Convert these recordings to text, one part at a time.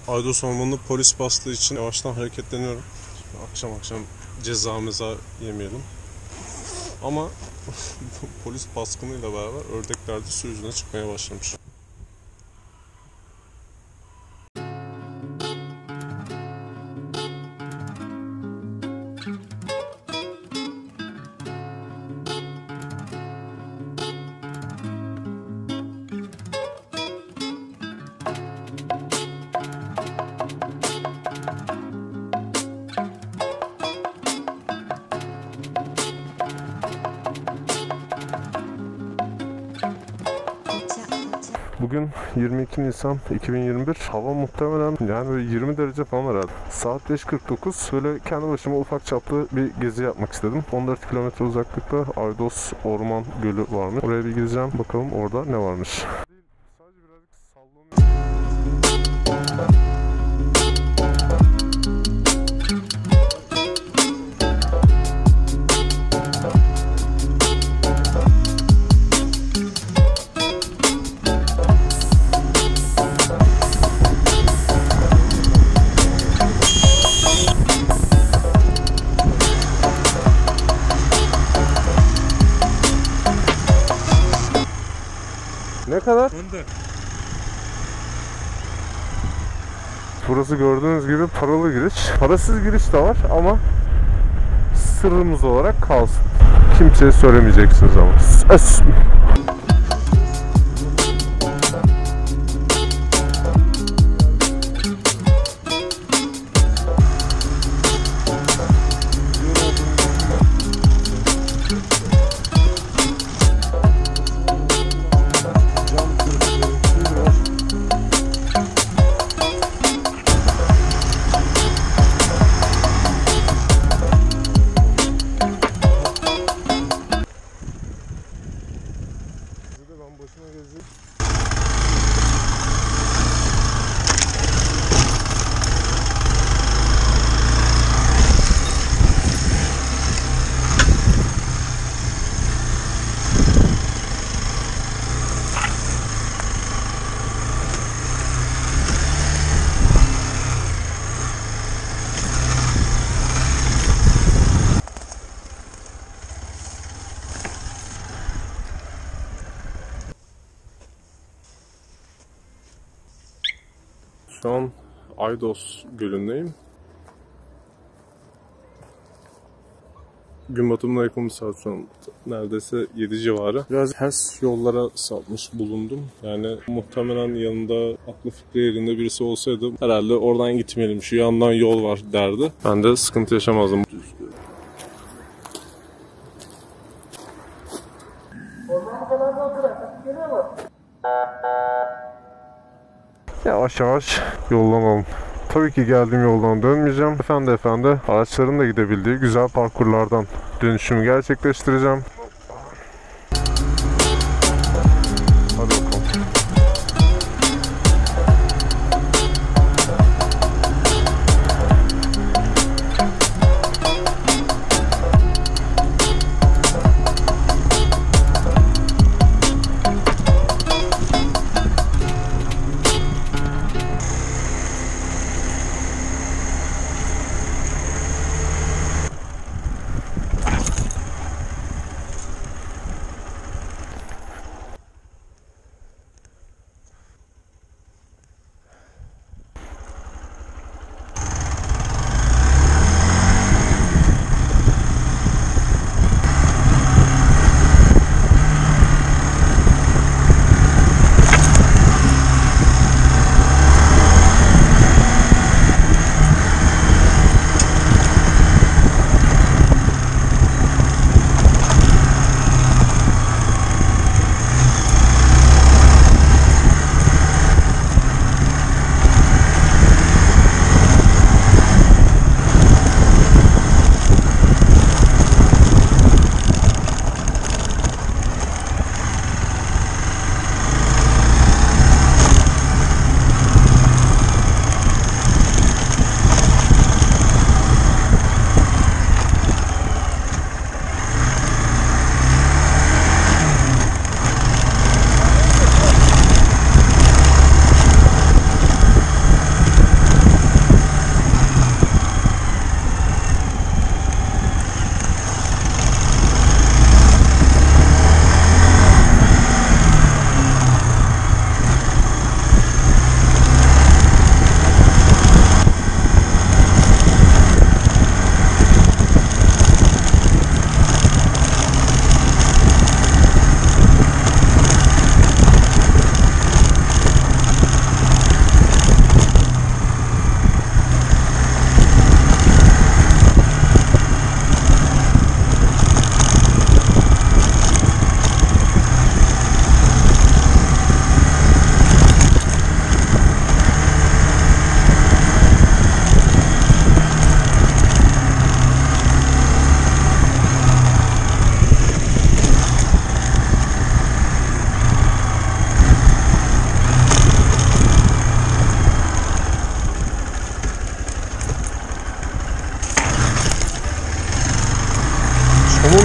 Aydos Ormanı'nı polis bastığı için yavaştan hareketleniyorum. Akşam akşam ceza yemeyelim. Ama polis baskınıyla beraber ördekler de su yüzüne çıkmaya başlamış. Bugün 22 Nisan 2021. Hava muhtemelen yani 20 derece falan herhalde. Saat 5:49. Böyle kendi başıma ufak çaplı bir gezi yapmak istedim. 14 kilometre uzaklıkta Aydos Orman Gölü varmış. Oraya bir gideceğim. Bakalım orada ne varmış. Sadece birazcık sallanıyor. Ne kadar? 14. Burası gördüğünüz gibi paralı giriş. Parasız giriş de var ama sırrımız olarak kalsın. Kimseye söylemeyeceksiniz ama. Şu an Aydos Gölü'ndeyim. Gün batımına yakın bir saat şu an. Neredeyse 7 civarı. Biraz ters yollara sapmış bulundum. Yani muhtemelen yanında aklı fikri yerinde birisi olsaydı herhalde oradan gitmeyelim, şu yandan yol var derdi. Ben de sıkıntı yaşamazdım. Yavaş yavaş yollanalım. Tabii ki geldiğim yoldan dönmeyeceğim. Efendi araçların da gidebildiği güzel parkurlardan dönüşümü gerçekleştireceğim. Hadi bakalım.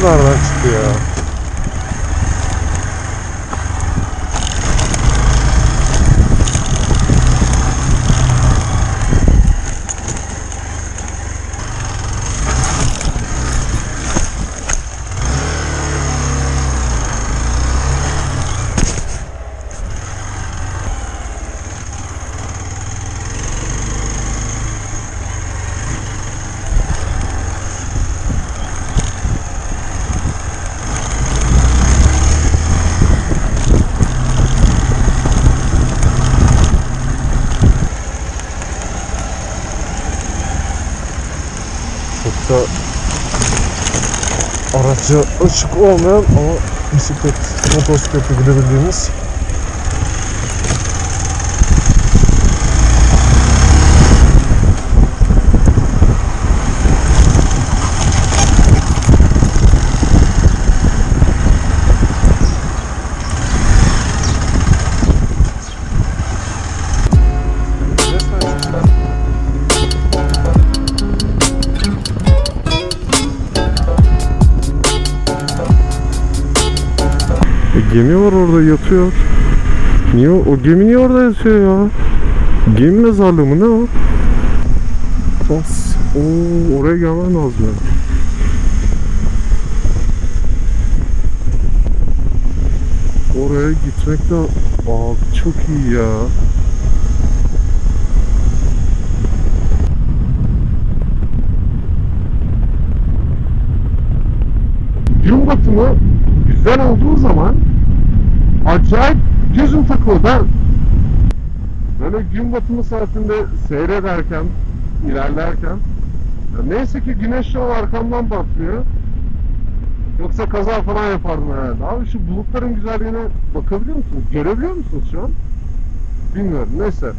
nereden çıktı ya? Çok da aracı açık olmayan ama bisiklet, motosikletle gidebildiğimiz gemi var orada yatıyor. Niye o gemi niye orada yatıyor ya? Gemi mezarlığı mı ne o? Bas. Oo, oraya gelmen lazım ya. Oraya gitmek de abi çok iyi ya. Gün batımı güzel olduğu zaman acayip gözüm takıldı. Ben böyle gün batımı saatinde seyrederken, ilerlerken neyse ki güneş yol arkamdan batmıyor. Yoksa kaza falan yapardım herhalde. Abi şu bulutların güzelliğine bakabiliyor musunuz? Görebiliyor musunuz şu an? Bilmiyorum. Neyse.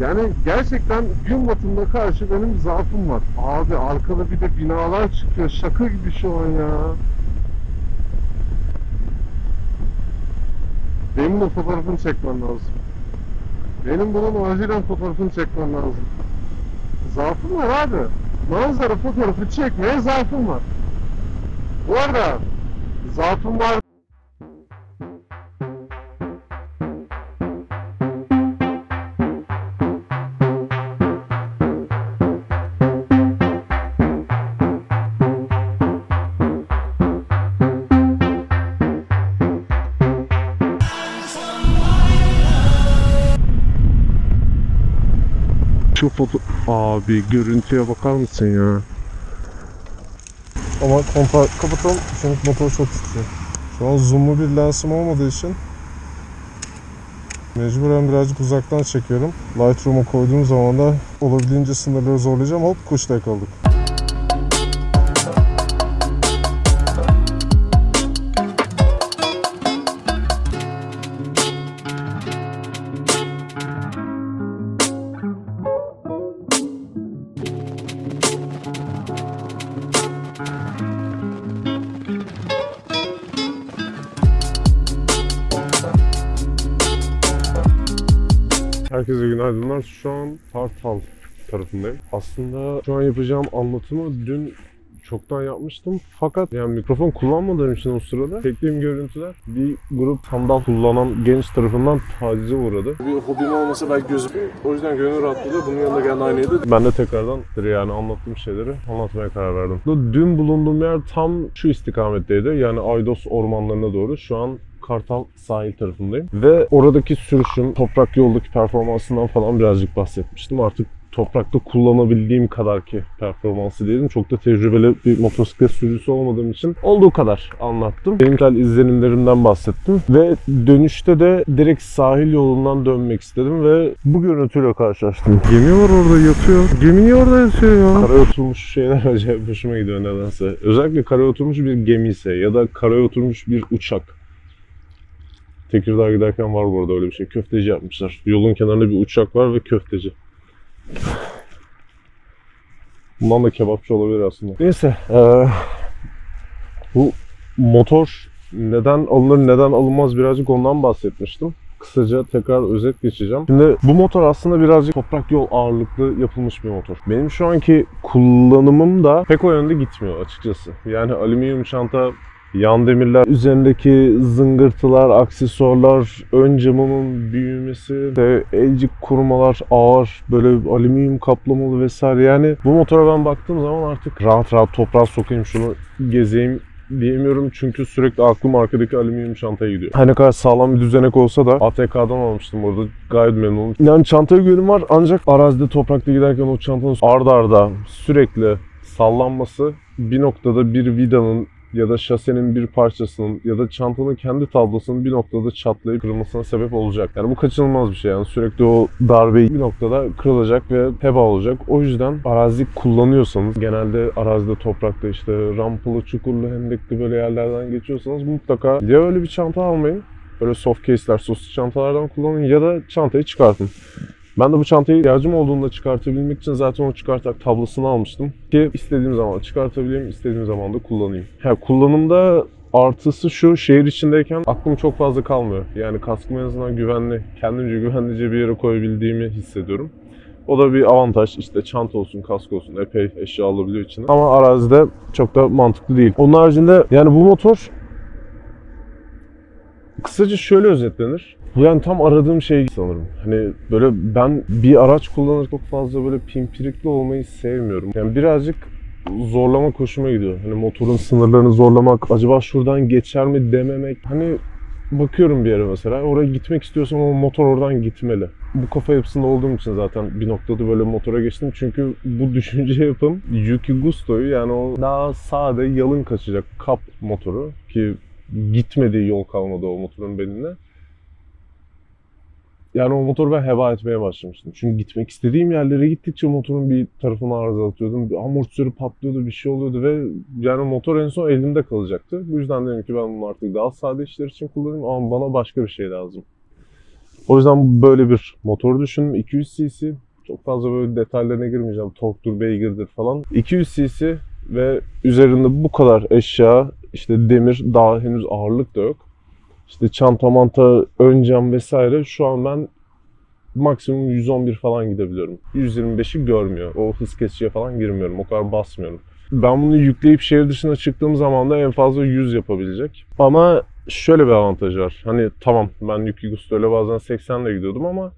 Yani gerçekten gün batımına karşı benim zaafım var. Abi arkada bir de binalar çıkıyor. Şaka gibi şu an ya. Benim de fotoğrafını çekmem lazım. Benim bunun acilen fotoğrafını çekmem lazım. Zaafım var abi. Manzara fotoğrafı çekmeye zaafım var. Bu arada zaafım var. Şu foto... Abi görüntüye bakar mısın ya? Ama kontağı kapatalım çünkü motor çok titriyor. Şu an zoomlu bir lensim olmadığı için mecburen birazcık uzaktan çekiyorum. Lightroom'a koyduğum zaman da olabildiğince sınırları zorlayacağım. Hop kuşta yakaladık. Herkese günaydınlar. Şu an Kartal tarafındayım. Aslında şu an yapacağım anlatımı dün çoktan yapmıştım. Fakat yani mikrofon kullanmadığım için o sırada çektiğim görüntüler bir grup sandal kullanan genç tarafından tacize uğradı. Bir hobim olmasa belki gözüküyor. O yüzden gönül rahatladı. Bunun yanında geldi aynıydı. Ben de tekrardan yani anlattığım şeyleri anlatmaya karar verdim. Dün bulunduğum yer tam şu istikametteydi. Yani Aydos ormanlarına doğru. Şu an Kartal sahil tarafındayım. Ve oradaki sürüşüm, toprak yoldaki performansından falan birazcık bahsetmiştim. Artık toprakta kullanabildiğim kadar ki performansı diyelim. Çok da tecrübeli bir motosiklet sürücüsü olmadığım için olduğu kadar anlattım. Benim güzel izlenimlerimden bahsettim. Ve dönüşte de direkt sahil yolundan dönmek istedim ve bu görüntüyle karşılaştım. Gemi var orada yatıyor. Gemi niye orada yatıyor ya? Karaya oturmuş şeyler acayip hoşuma gidiyor nedense. Özellikle karaya oturmuş bir gemi ise ya da karaya oturmuş bir uçak. Tekirdağ'a giderken var bu arada öyle bir şey. Köfteci yapmışlar. Yolun kenarında bir uçak var ve köfteci. Bundan da kebapçı olabilir aslında. Neyse. Bu motor neden alınır neden alınmaz birazcık ondan bahsetmiştim. kısaca tekrar özet geçeceğim. Şimdi bu motor aslında birazcık toprak yol ağırlıklı yapılmış bir motor. Benim şu anki kullanımım da pek o yönde gitmiyor açıkçası. Yani alüminyum çanta, yan demirler, üzerindeki zıngırtılar, aksesuarlar, ön camımın büyümesi, elcik korumalar ağır, böyle alüminyum kaplamalı vesaire. Yani bu motora ben baktığım zaman artık rahat rahat toprağa sokayım şunu, gezeyim diyemiyorum çünkü sürekli aklım arkadaki alüminyum çantaya gidiyor. Her ne kadar sağlam bir düzenek olsa da ATK'dan almıştım orada, gayet memnunum. Yani çantaya güvenim var ancak arazide toprakta giderken o çantanın arda arda sürekli sallanması bir noktada bir vidanın ya da şasenin bir parçasının ya da çantanın kendi tablosunun bir noktada çatlayıp kırılmasına sebep olacak. Yani bu kaçınılmaz bir şey. Yani sürekli o darbe bir noktada kırılacak ve heba olacak. O yüzden arazi kullanıyorsanız, genelde arazide toprakta işte rampalı, çukurlu, hendekli böyle yerlerden geçiyorsanız mutlaka ya öyle bir çanta almayın. Böyle soft case'ler, soslu çantalardan kullanın ya da çantayı çıkartın. Ben de bu çantayı ihtiyacım olduğunda çıkartabilmek için zaten o çıkartak tablosunu almıştım ki istediğim zaman çıkartabileyim, istediğim zaman da kullanayım. Kullanımda artısı şu, şehir içindeyken aklım çok fazla kalmıyor. Yani kaskımı en azından güvenli, kendimce güvenlice bir yere koyabildiğimi hissediyorum. O da bir avantaj. İşte çanta olsun, kask olsun, epey eşya alabiliyor içine. Ama arazide çok da mantıklı değil. Onun haricinde yani bu motor kısaca şöyle özetlenir. Yani tam aradığım şey sanırım. Hani böyle ben bir araç kullanırken çok fazla böyle pimpirikli olmayı sevmiyorum. Yani birazcık zorlama hoşuma gidiyor. Hani motorun sınırlarını zorlamak, acaba şuradan geçer mi dememek. Hani bakıyorum bir yere mesela, oraya gitmek istiyorsam o motor oradan gitmeli. Bu kafa yapısında olduğum için zaten bir noktada böyle motora geçtim. Çünkü bu düşünce yapım Yuki Gusto'yu, yani o daha sade yalın kaçacak kap motoru ki gitmediği yol kalmadı o motorun beline. Yani o motoru ben heba etmeye başlamıştım. Çünkü gitmek istediğim yerlere gittikçe motorun bir tarafını arızalatıyordum. Bir amortisörü patlıyordu, bir şey oluyordu ve yani motor en son elimde kalacaktı. Bu yüzden dedim ki ben bunu artık daha sade işler için kullanayım ama bana başka bir şey lazım. O yüzden böyle bir motor düşündüm. 200 cc. Çok fazla böyle detaylarına girmeyeceğim. Torktur, beygirdir falan. 200 cc ve üzerinde bu kadar eşya, işte demir, daha henüz ağırlık da yok. İşte çanta manta, ön cam vesaire. Şu an ben maksimum 111 falan gidebiliyorum. 125'i görmüyor. O hız kesiciye falan girmiyorum. O kadar basmıyorum. Ben bunu yükleyip şehir dışına çıktığım zaman da en fazla 100 yapabilecek. Ama şöyle bir avantajı var. Hani tamam, ben Yuki Gusto'yla bazen 80 ile gidiyordum ama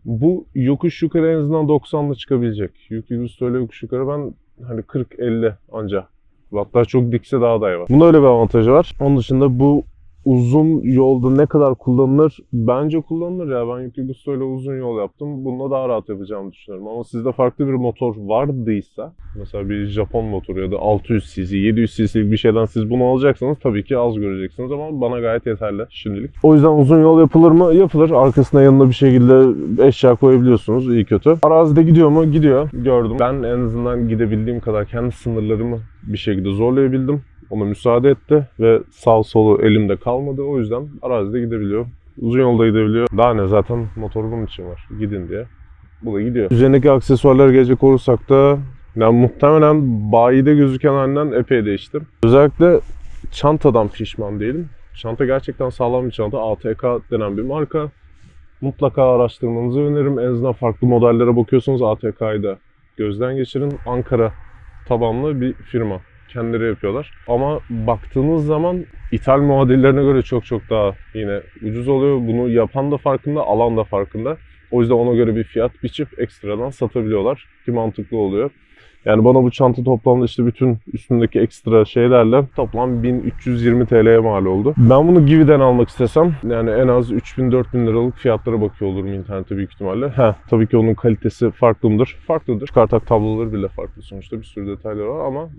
bu yokuş yukarı en azından 90'la çıkabilecek. Yuki Gusto'yla yokuş yukarı ben hani 40-50 anca. Hatta çok dikse daha da iyi var. Bunda öyle bir avantajı var. Onun dışında bu uzun yolda ne kadar kullanılır? Bence kullanılır ya. Ben Yuki Gusto ile uzun yol yaptım. Bununla daha rahat yapacağımı düşünüyorum. Ama sizde farklı bir motor vardıysa, mesela bir Japon motoru ya da 600 cc, 700 cc'lik bir şeyden siz bunu alacaksanız tabii ki az göreceksiniz ama bana gayet yeterli şimdilik. O yüzden uzun yol yapılır mı? Yapılır. Arkasına yanına bir şekilde eşya koyabiliyorsunuz, iyi kötü. Arazide gidiyor mu? Gidiyor. Gördüm. Ben en azından gidebildiğim kadar kendi sınırlarımı bir şekilde zorlayabildim. Ona müsaade etti ve sağ solu elimde kalmadı. O yüzden arazide gidebiliyor. Uzun yolda gidebiliyor. Daha ne, zaten motor bunun için var. Gidin diye. Bu da gidiyor. Üzerindeki aksesuarlara gelecek olursak da yani muhtemelen bayide gözüken halinden epey değiştim. Özellikle çantadan pişman değilim. Çanta gerçekten sağlam bir çanta. ATK denen bir marka. Mutlaka araştırmanızı öneririm. En azından farklı modellere bakıyorsanız ATK'yı da gözden geçirin. Ankara tabanlı bir firma. Kendileri yapıyorlar. Ama baktığınız zaman ithal muadillerine göre çok daha yine ucuz oluyor. Bunu yapan da farkında, alan da farkında. O yüzden ona göre bir fiyat biçip ekstradan satabiliyorlar ki mantıklı oluyor. Yani bana bu çanta toplamda işte bütün üstündeki ekstra şeylerle toplam 1320 TL'ye mal oldu. Ben bunu Givi'den almak istesem yani en az 3000-4000 liralık fiyatlara bakıyor olurum internette büyük ihtimalle. Tabii ki onun kalitesi farklıdır. Çıkartak tabloları bile farklı sonuçta, bir sürü detayları var ama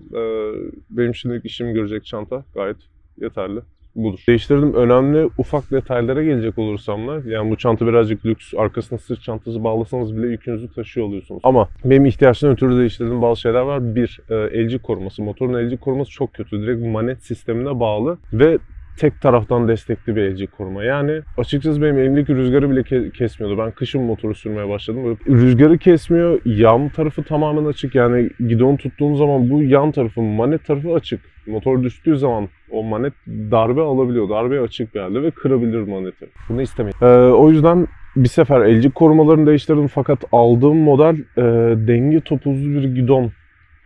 benim şimdilik işimi görecek çanta gayet yeterli. Budur. Değiştirdim. Önemli ufak detaylara gelecek olursam da, yani bu çanta birazcık lüks. Arkasına sırt çantası bağlasanız bile yükünüzü taşıyor oluyorsunuz. Ama benim ihtiyaçtan ötürü değiştirdiğim bazı şeyler var. Bir, elcik koruması. Motorun elcik koruması çok kötü. Direkt manet sistemine bağlı ve tek taraftan destekli bir elcik koruma. Yani açıkçası benim elimdeki rüzgarı bile kesmiyordu. Ben kışın motoru sürmeye başladım. Böyle rüzgarı kesmiyor. Yan tarafı tamamen açık. Yani gidon tuttuğum zaman bu yan tarafı, manet tarafı açık. Motor düştüğü zaman o manet darbe alabiliyor. Darbeye açık bir halde ve kırabilir maneti. Bunu istemeyin. O yüzden bir sefer elcik korumalarını değiştirdim fakat aldığım model denge topuzlu bir gidon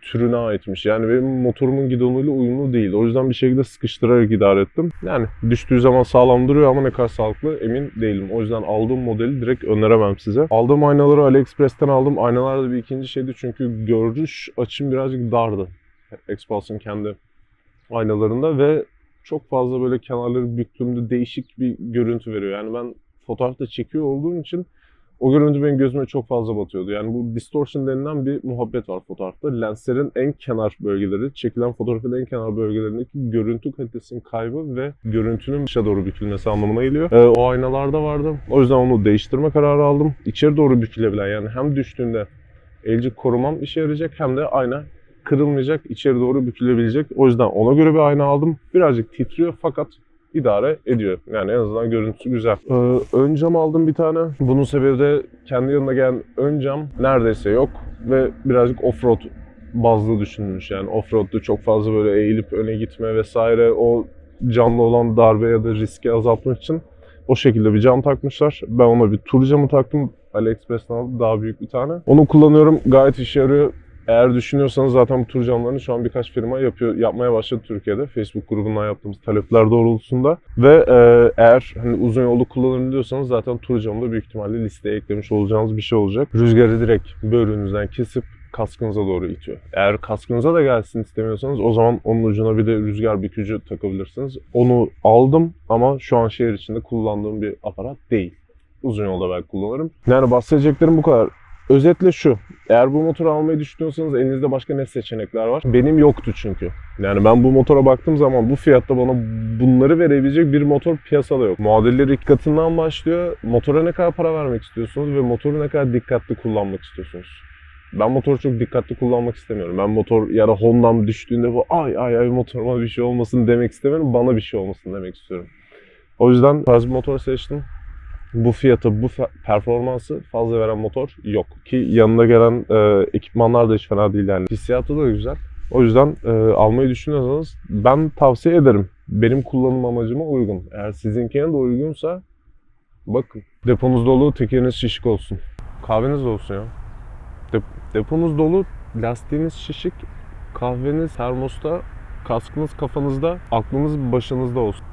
türüne aitmiş. Yani benim motorumun gidonuyla uyumlu değil. O yüzden bir şekilde sıkıştırarak idare ettim. Yani düştüğü zaman sağlam duruyor ama ne kadar sağlıklı emin değilim. O yüzden aldığım modeli direkt öneremem size. Aldığım aynaları AliExpress'ten aldım. Aynalar da bir ikinci şeydi çünkü görüş açım birazcık dardı. Expulse'ın kendi aynalarında ve çok fazla böyle kenarları büktüğümde değişik bir görüntü veriyor. Yani ben fotoğrafta çekiyor olduğum için o görüntü benim gözüme çok fazla batıyordu. Yani bu distortion denilen bir muhabbet var fotoğrafta. Lenslerin en kenar bölgeleri, çekilen fotoğrafın en kenar bölgelerindeki görüntü kalitesinin kaybı ve görüntünün dışa doğru bükülmesi anlamına geliyor. O aynalarda vardı. O yüzden onu değiştirme kararı aldım. İçeri doğru bükülebilen, yani hem düştüğünde elcik korumam işe yarayacak hem de ayna kırılmayacak, içeri doğru bükülebilecek. O yüzden ona göre bir ayna aldım. Birazcık titriyor fakat idare ediyor. Yani en azından görüntüsü güzel. Ön cam aldım bir tane. Bunun sebebi de kendi yanına gelen ön cam neredeyse yok ve birazcık offroad bazlı düşünülmüş. Yani offroad'da çok fazla böyle eğilip öne gitme vesaire, o camla olan darbe ya da riski azaltmak için o şekilde bir cam takmışlar. Ben ona bir tur camı taktım. AliExpress'ten aldım daha büyük bir tane. Onu kullanıyorum. Gayet işe yarıyor. Eğer düşünüyorsanız zaten bu tur camlarını şu an birkaç firma yapmaya başladı Türkiye'de. Facebook grubundan yaptığımız talepler doğrultusunda. Ve eğer hani uzun yolu kullanırım diyorsanız zaten tur camı da büyük ihtimalle listeye eklemiş olacağınız bir şey olacak. Rüzgarı direkt böğrünüzden kesip kaskınıza doğru itiyor. Eğer kaskınıza da gelsin istemiyorsanız o zaman onun ucuna bir de rüzgar bükücü takabilirsiniz. Onu aldım ama şu an şehir içinde kullandığım bir aparat değil. Uzun yolda belki kullanırım. Yani bahsedeceklerim bu kadar. Özetle şu, eğer bu motoru almayı düşünüyorsanız elinizde başka ne seçenekler var? Benim yoktu çünkü. Yani ben bu motora baktığım zaman bu fiyatta bana bunları verebilecek bir motor piyasada yok. Muadilleri iki katından başlıyor. Motora ne kadar para vermek istiyorsunuz ve motoru ne kadar dikkatli kullanmak istiyorsunuz? Ben motoru çok dikkatli kullanmak istemiyorum. Ben motor ya da Honda'm düştüğünde bu ay motoruma bir şey olmasın demek istemiyorum. Bana bir şey olmasın demek istiyorum. O yüzden tarz bir motor seçtim. Bu fiyatı, bu performansı fazla veren motor yok. Ki yanında gelen ekipmanlar da hiç fena değil yani. Hissiyatı da güzel. O yüzden almayı düşünüyorsanız ben tavsiye ederim. Benim kullanım amacıma uygun. Eğer sizinkine de uygunsa bakın. Deponuz dolu, tekeriniz şişik olsun. Kahveniz de olsun ya. Deponuz dolu, lastiğiniz şişik, kahveniz termosta, kaskınız kafanızda, aklınız başınızda olsun.